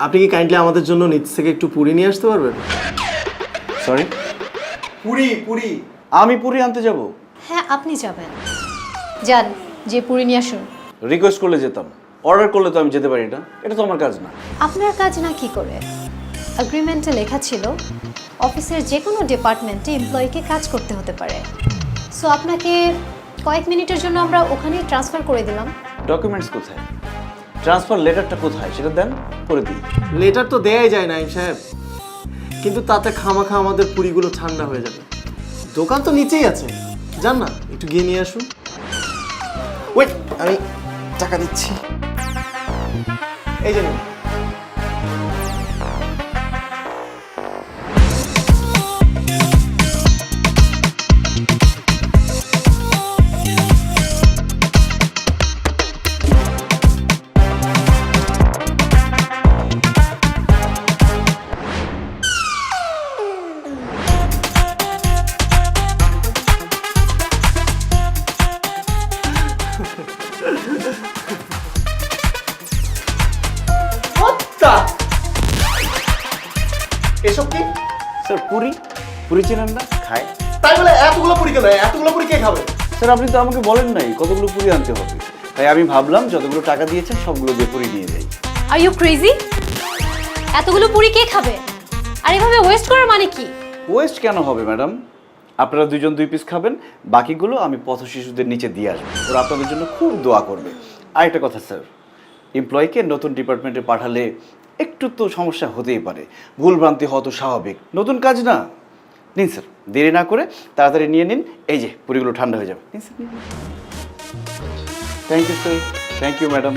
আপনি কি কাইন্ডলি আমাদের জন্য নিচ থেকে একটু পুরি নিয়ে আসতে পারবেন? সরি, পুরি পুরি। আমি পুরি আনতে যাব? হ্যাঁ আপনি যাবেন, যান যে পুরি নিয়ে আসুন। রিকোয়েস্ট করলে যেতাম, অর্ডার করলে তো আমি যেতে পারি না, এটা তো আমার কাজ না। আপনার কাজ না কি করে? এগ্রিমেন্টে লেখা ছিল অফিসের যে কোনো ডিপার্টমেন্টে এমপ্লয়িকে কাজ করতে হতে পারে। সো আপনাকে কয়েক মিনিটের জন্য আমরা ওখানেই ট্রান্সফার করে দিলাম। ডকুমেন্টস কোথায়? ট্রান্সফার লেটারটা কোথায় সেটা দেন, করে দিই। লেটার তো দেয়াই যায় নাইম সাহেব, কিন্তু তাতে খামাখা আমাদের পুরিগুলো ঠান্ডা হয়ে যাবে। দোকান তো নিচেই আছে, যান না একটু গিয়ে নিয়ে আসুন। ওয়েট, আমি টাকা দিচ্ছি। এই যে নিন। এসব কি? স্যার পুরি, পুরি চেনেন না? খায়। তাই বলে এতগুলো পুরি কেন? এতগুলো পুরি কে খাবে? স্যার আপনি তো আমাকে বলেন নাই কতগুলো পুরি আনতে হবে, তাই আমি ভাবলাম যতগুলো টাকা দিয়েছেন সবগুলো দিয়ে পুরি নিয়ে যাই। Are you crazy? এতগুলো পুরি কে খাবে? আর এভাবে ওয়েস্ট করার মানে কি? ওয়েস্ট কেন হবে ম্যাডাম? আপনারা দুজন 2 পিস খাবেন, বাকিগুলো আমি পথ শিশুদের নিচে দিয়ে আসবো, ওরা আপনাদের জন্য খুব দোয়া করবে। আর একটা কথা স্যার, এমপ্লয়িকে নতুন ডিপার্টমেন্টে পাঠালে একটু তো সমস্যা হতেই পারে, ভুলভ্রান্তি হওয়া তো স্বাভাবিক, নতুন কাজ না। নিন স্যার, দেরি না করে তাড়াতাড়ি নিয়ে নিন, এই যে পুরিগুলো ঠান্ডা হয়ে যাবে। নিন sir, thank you sir, thank you madam.